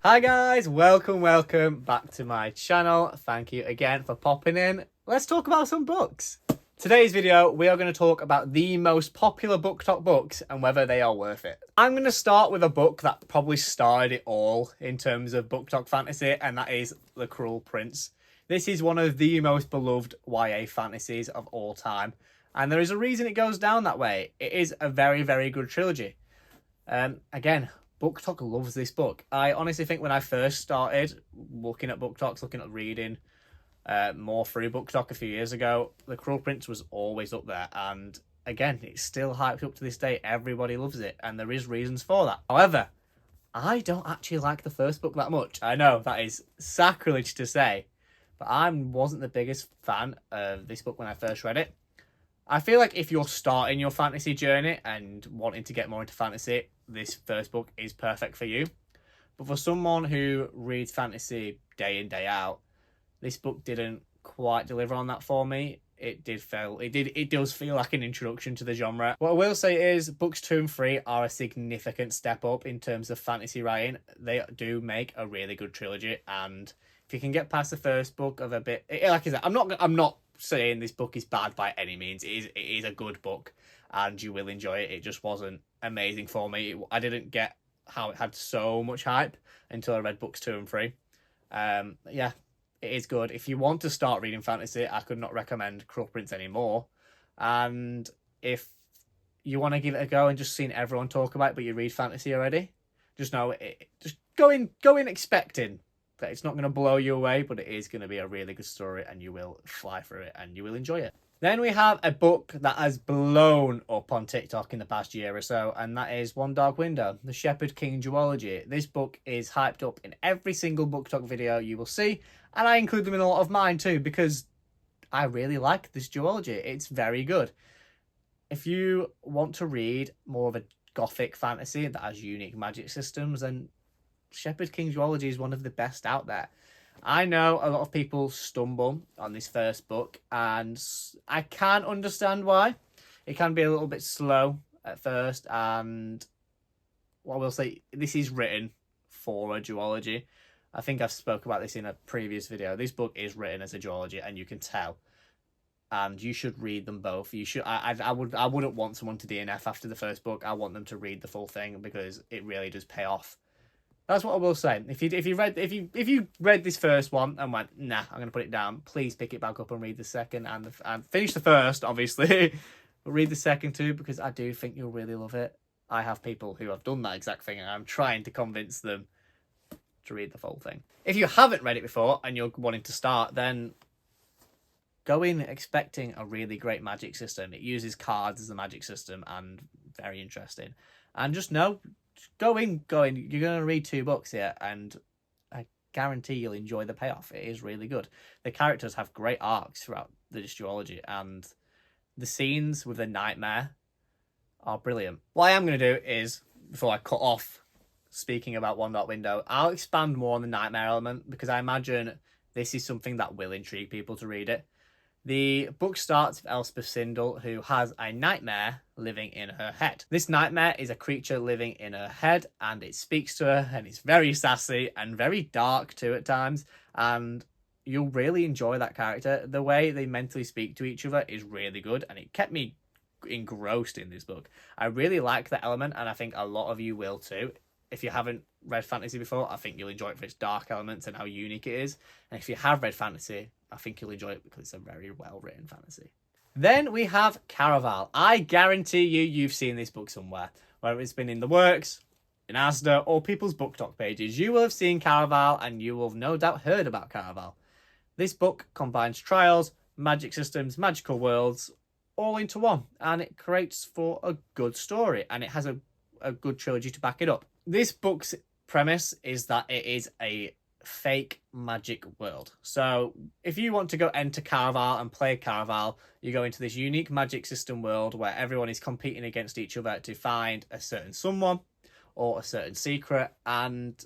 Hi guys, welcome back to my channel. Thank you again for popping in. Let's talk about some books. Today's video, we are going to talk about the most popular Booktok books and whether they are worth it. I'm going to start with a book that probably started it all in terms of Booktok fantasy, and that is The Cruel Prince. This is one of the most beloved YA fantasies of all time, and there is a reason it goes down that way. It is a very, very good trilogy. Again, Booktok loves this book. I honestly think when I first started looking at Booktoks, looking at reading more through Booktok a few years ago, The Cruel Prince was always up there. And again, it's still hyped up to this day. Everybody loves it. And there is reasons for that. However, I don't actually like the first book that much. I know that is sacrilege to say, but I wasn't the biggest fan of this book when I first read it. I feel like if you're starting your fantasy journey and wanting to get more into fantasy, this first book is perfect for you. But for someone who reads fantasy day in, day out, this book didn't quite deliver on that for me. It does feel like an introduction to the genre. What I will say is books 2 and 3 are a significant step up in terms of fantasy writing. They do make a really good trilogy, and if you can get past the first book of a bit, like I said, I'm not saying this book is bad by any means. It is a good book and you will enjoy it. It just wasn't amazing for me. I didn't get how it had so much hype until I read books 2 and 3. Yeah, it is good. If you want to start reading fantasy, I could not recommend Cruel Prince anymore. And if you want to give it a go and just seen everyone talk about it, but you read fantasy already, just know it. Just go in expecting that it's not going to blow you away, but it is going to be a really good story and you will fly through it and you will enjoy it. Then we have a book that has blown up on TikTok in the past year or so, and that is One Dark Window, The Shepherd King Geology. This book is hyped up in every single Booktok video you will see, and I include them in a lot of mine too because I really like this geology. It's very good. If you want to read more of a gothic fantasy that has unique magic systems, then Shepherd King Geology is one of the best out there. I know a lot of people stumble on this first book, and I can understand why. It can be a little bit slow at first, and what I will say, this is written for a duology. I think I've spoke about this in a previous video. This book is written as a duology, and you can tell. And you should read them both. You should. I wouldn't want someone to DNF after the first book. I want them to read the full thing because it really does pay off. That's what I will say. If you read this first one and went, nah, I'm gonna put it down, please pick it back up and read the second and finish the first, obviously, but read the second too because I do think you'll really love it. I have people who have done that exact thing and I'm trying to convince them to read the full thing. If you haven't read it before and you're wanting to start, then go in expecting a really great magic system. It uses cards as a magic system and very interesting. And just know, go in, you're going to read 2 books here and I guarantee you'll enjoy the payoff. It is really good. The characters have great arcs throughout the duology and the scenes with the nightmare are brilliant. What I am going to do is, before I cut off speaking about One Dark Window, I'll expand more on the nightmare element because I imagine this is something that will intrigue people to read it. The book starts with Elspeth Sindel, who has a nightmare living in her head. This nightmare is a creature living in her head, and it speaks to her, and it's very sassy and very dark too at times, and you'll really enjoy that character. The way they mentally speak to each other is really good, and it kept me engrossed in this book. I really like that element, and I think a lot of you will too. If you haven't read fantasy before, I think you'll enjoy it for its dark elements and how unique it is. And if you have read fantasy, I think you'll enjoy it because it's a very well-written fantasy. Then we have Caraval. I guarantee you've seen this book somewhere. Whether it's been in the works, in Asda, or people's Booktok pages, you will have seen Caraval and you will have no doubt heard about Caraval. This book combines trials, magic systems, magical worlds, all into one. And it creates for a good story. And it has a good trilogy to back it up. This book's premise is that it is a fake magic world. So if you want to go enter Caraval and play Caraval, you go into this unique magic system world where everyone is competing against each other to find a certain someone or a certain secret, and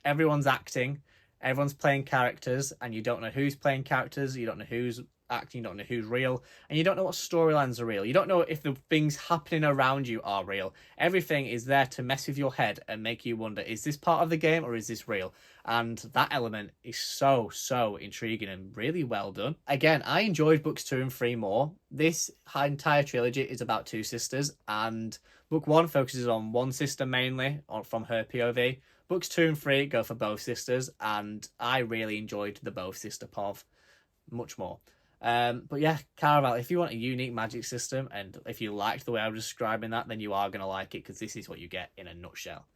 everyone's acting, everyone's playing characters, and you don't know who's playing characters, you don't know who's acting, you don't know who's real, and you don't know what storylines are real. You don't know if the things happening around you are real. Everything is there to mess with your head and make you wonder, is this part of the game or is this real? And that element is so, so intriguing and really well done. Again, I enjoyed books 2 and 3 more. This entire trilogy is about two sisters, and book 1 focuses on one sister mainly, from her POV. Books 2 and 3 go for both sisters, and I really enjoyed the both sister POV much more. But yeah, Caraval, if you want a unique magic system, and if you liked the way I was describing that, then you are going to like it, because this is what you get in a nutshell.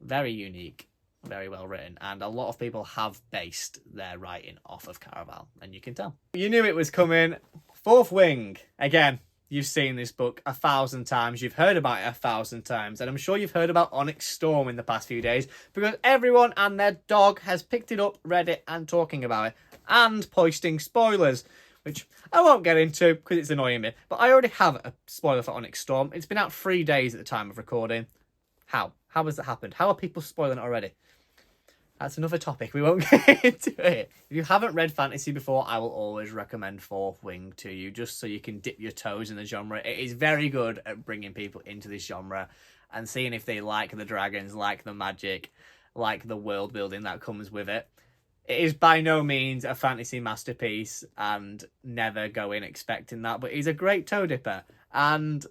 Very unique, very well written, and a lot of people have based their writing off of Caraval, and you can tell. You knew it was coming. Fourth Wing. Again, you've seen this book 1,000 times, you've heard about it 1,000 times, and I'm sure you've heard about Onyx Storm in the past few days, because everyone and their dog has picked it up, read it, and talking about it, and posting spoilers, which I won't get into because it's annoying me, but I already have a spoiler for Onyx Storm. It's been out 3 days at the time of recording. How has that happened? How are people spoiling it already? That's another topic. We won't get into it. If you haven't read fantasy before, I will always recommend Fourth Wing to you, just so you can dip your toes in the genre. It is very good at bringing people into this genre and seeing if they like the dragons, like the magic, like the world building that comes with it. It is by no means a fantasy masterpiece, and never go in expecting that, but he's a great toe dipper. And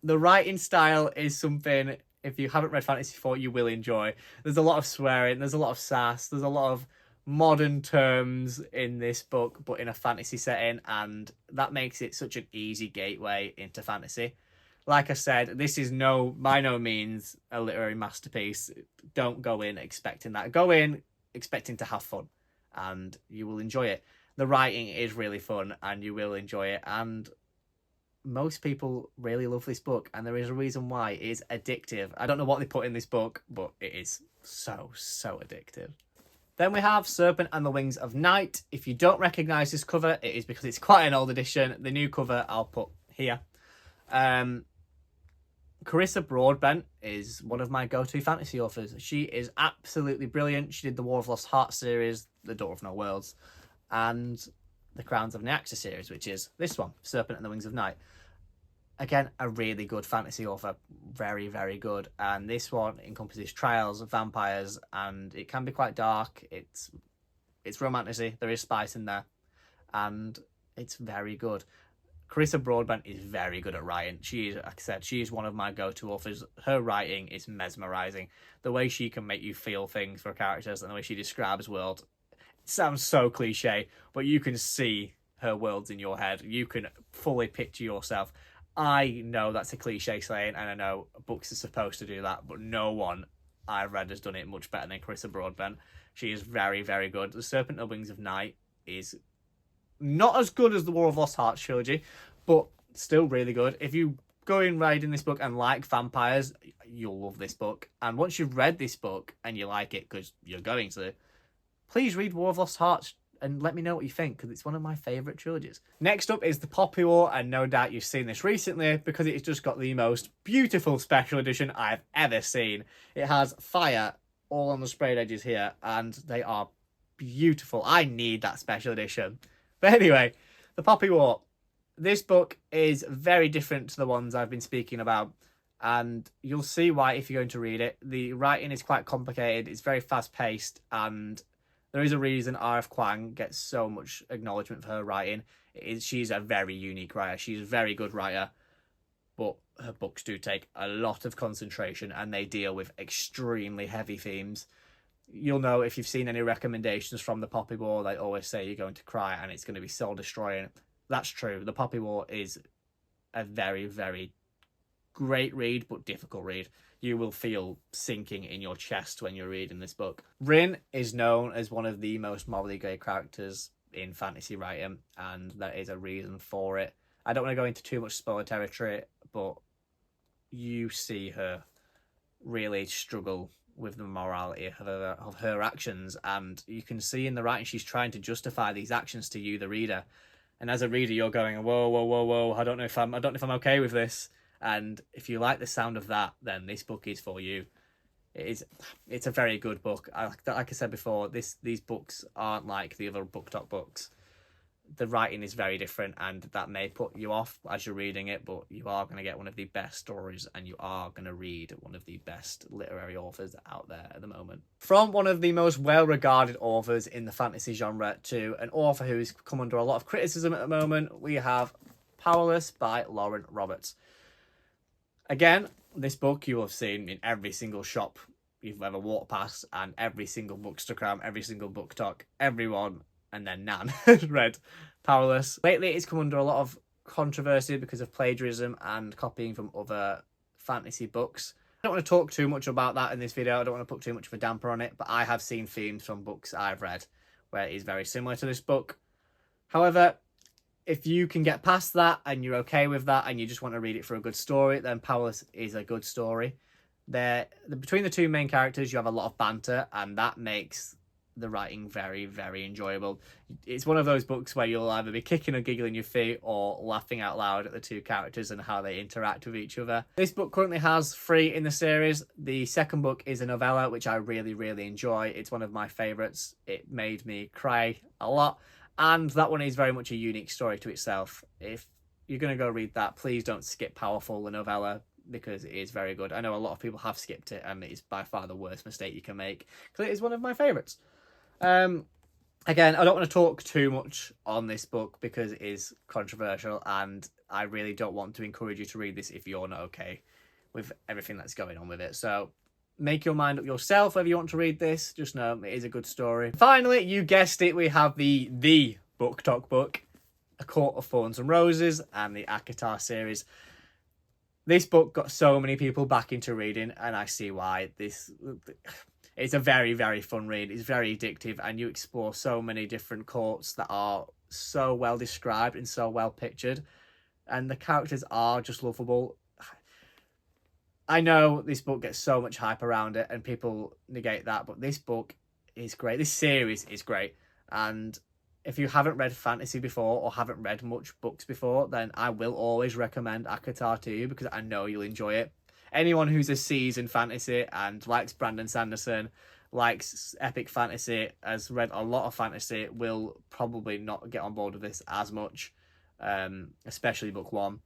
the writing style is something, if you haven't read fantasy before, you will enjoy. There's a lot of swearing, there's a lot of sass, there's a lot of modern terms in this book, but in a fantasy setting, and that makes it such an easy gateway into fantasy. Like I said, this is by no means a literary masterpiece. Don't go in expecting that. Go in expecting to have fun, and you will enjoy it. The writing is really fun, and you will enjoy it, and most people really love this book, and there is a reason why. It is addictive. I don't know what they put in this book, but it is so, so addictive. Then we have Serpent and the Wings of Night. If you don't recognise this cover, it is because it's quite an old edition. The new cover I'll put here. Carissa Broadbent is one of my go-to fantasy authors. She is absolutely brilliant. She did the War of Lost Hearts series, The Door of No Worlds, and the Crowns of Nyaxa series, which is this one, Serpent and the Wings of Night. Again, a really good fantasy author. Very, very good. And this one encompasses trials, vampires, and it can be quite dark. It's romanticy. There is spice in there. And it's very good. Carissa Broadbent is very good at writing. She is, like I said, she is one of my go-to authors. Her writing is mesmerising. The way she can make you feel things for characters and the way she describes worlds. It sounds so cliche, but you can see her worlds in your head. You can fully picture yourself. I know that's a cliche saying, and I know books are supposed to do that, but no one I've read has done it much better than Carissa Broadbent. She is very, very good. The Serpent and Wings of Night is not as good as the War of Lost Hearts trilogy, but still really good. If you go in reading this book and like vampires, you'll love this book. And once you've read this book and you like it, because you're going to, please read War of Lost Hearts and let me know what you think, because it's one of my favourite trilogies. Next up is The Poppy War, and no doubt you've seen this recently because it's just got the most beautiful special edition I've ever seen. It has fire all on the sprayed edges here, and they are beautiful. I need that special edition. But anyway, The Poppy War. This book is very different to the ones I've been speaking about, and you'll see why if you're going to read it. The writing is quite complicated, it's very fast-paced, and there is a reason R.F. Kuang gets so much acknowledgement for her writing. She's a very unique writer. She's a very good writer, but her books do take a lot of concentration, and they deal with extremely heavy themes. You'll know if you've seen any recommendations from The Poppy War, they always say you're going to cry and it's going to be soul-destroying. That's true. The Poppy War is a very, very great read, but difficult read. You will feel sinking in your chest when you're reading this book. Rin is known as one of the most morally grey characters in fantasy writing, and there is a reason for it. I don't want to go into too much spoiler territory, but you see her really struggle with the morality of her actions, and you can see in the writing she's trying to justify these actions to you, the reader. And as a reader, you're going, whoa, whoa, whoa, whoa! I don't know if I'm okay with this. And if you like the sound of that, then this book is for you. It's a very good book. Like I said before, these books aren't like the other Booktok books. the writing is very different, and that may put you off as you're reading it, but you are going to get one of the best stories, and you are going to read one of the best literary authors out there at the moment. From one of the most well-regarded authors in the fantasy genre to an author who's come under a lot of criticism at the moment, we have Powerless by Lauren Roberts. Again, this book you will have seen in every single shop you've ever walked past, and every single bookstagram, every single Booktok, everyone and then Nan read Powerless. Lately it's come under a lot of controversy because of plagiarism and copying from other fantasy books. I don't want to talk too much about that in this video. I don't want to put too much of a damper on it, but I have seen themes from books I've read where it is very similar to this book. However, if you can get past that and you're okay with that and you just want to read it for a good story, then Powerless is a good story. Between the two main characters, you have a lot of banter, and that makes the writing very, very enjoyable. It's one of those books where you'll either be kicking or giggling your feet or laughing out loud at the two characters and how they interact with each other. This book currently has 3 in the series. The second book is a novella, which I really, really enjoy. It's one of my favourites. It made me cry a lot, and that one is very much a unique story to itself. If you're going to go read that, please don't skip Powerful, the novella, because it is very good. I know a lot of people have skipped it, and it is by far the worst mistake you can make, because it is one of my favourites. Again, I don't want to talk too much on this book because it is controversial, and I really don't want to encourage you to read this if you're not okay with everything that's going on with it. So make your mind up yourself whether you want to read this. Just know it is a good story. Finally, you guessed it, we have the Booktok book, A Court of Thorns and Roses, and the ACOTAR series. This book got so many people back into reading, and I see why. It's a very, very fun read. It's very addictive, and you explore so many different courts that are so well described and so well pictured, and the characters are just lovable. I know this book gets so much hype around it, and people negate that, but this book is great. This series is great, and if you haven't read fantasy before or haven't read much books before, then I will always recommend ACOTAR to you because I know you'll enjoy it. Anyone who's a seasoned fantasy and likes Brandon Sanderson, likes epic fantasy, has read a lot of fantasy, will probably not get on board with this as much, especially book 1,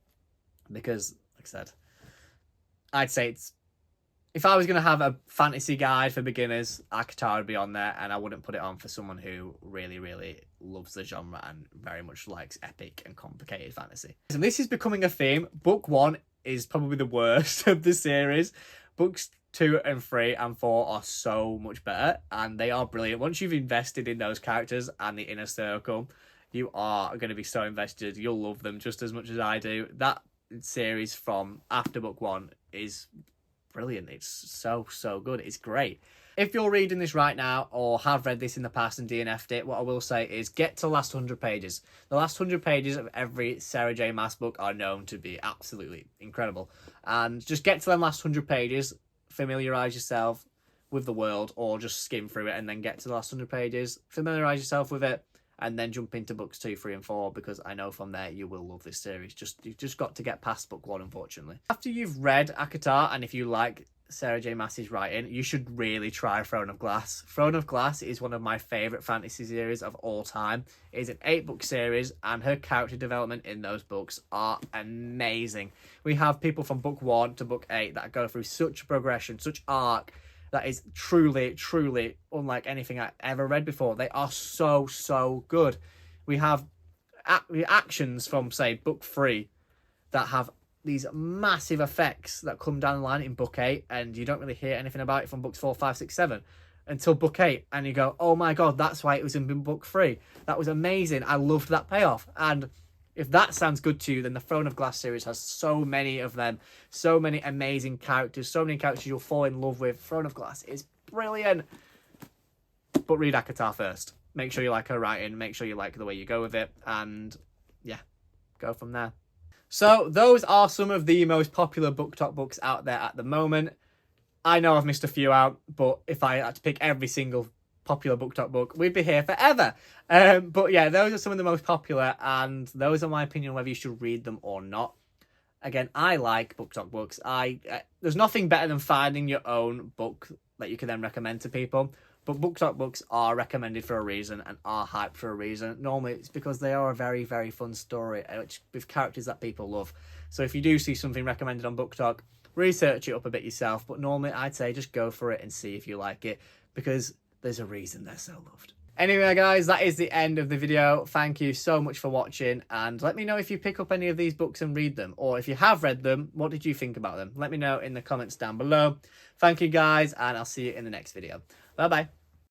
because, like I said, I'd say it's... If I was going to have a fantasy guide for beginners, ACOTAR would be on there, and I wouldn't put it on for someone who really, really loves the genre and very much likes epic and complicated fantasy. And this is becoming a theme. Book 1 is probably the worst of the series. Books 2 and 3 and 4 are so much better, and they are brilliant. Once you've invested in those characters and the inner circle, you are going to be so invested. You'll love them just as much as I do. That series from after book 1 is brilliant. It's so good. It's great. If you're reading this right now or have read this in the past and DNF'd it, what I will say is get to the last 100 pages. The last 100 pages of every Sarah J. Maas book are known to be absolutely incredible. And just get to them last 100 pages, familiarise yourself with the world, or just skim through it and then get to the last 100 pages, familiarise yourself with it, and then jump into books 2, 3 and 4, because I know from there you will love this series. You've just got to get past book 1, unfortunately. After you've read ACOTAR, and if you like Sarah J. Maas's writing, you should really try Throne of Glass. Throne of Glass is one of my favourite fantasy series of all time. It is an 8-book series, and her character development in those books are amazing. We have people from book 1 to book 8 that go through such progression, such arc, that is truly, truly unlike anything I've ever read before. They are so good. We have actions from, say, book 3 that have these massive effects that come down the line in book 8, and you don't really hear anything about it from books 4, 5, 6, 7 until book 8, and you go, oh my god, that's why it was in book 3. That was amazing. I loved that payoff. And if that sounds good to you, then the Throne of Glass series has so many of them, so many amazing characters, so many characters you'll fall in love with. Throne of Glass is brilliant. But read ACOTAR first. Make sure you like her writing, make sure you like the way you go with it, and yeah, go from there. So those are some of the most popular Booktok books out there at the moment. I know I've missed a few out, but if I had to pick every single popular Booktok book, we'd be here forever. But yeah, those are some of the most popular, and those are my opinion whether you should read them or not. Again, I like Booktok books. There's nothing better than finding your own book that you can then recommend to people. But Booktok books are recommended for a reason and are hyped for a reason. Normally it's because they are a very, very fun story with characters that people love. So if you do see something recommended on Booktok, research it up a bit yourself. But normally I'd say just go for it and see if you like it, because there's a reason they're so loved. Anyway, guys, that is the end of the video. Thank you so much for watching, and let me know if you pick up any of these books and read them, or if you have read them, what did you think about them? Let me know in the comments down below. Thank you, guys, and I'll see you in the next video. Bye-bye.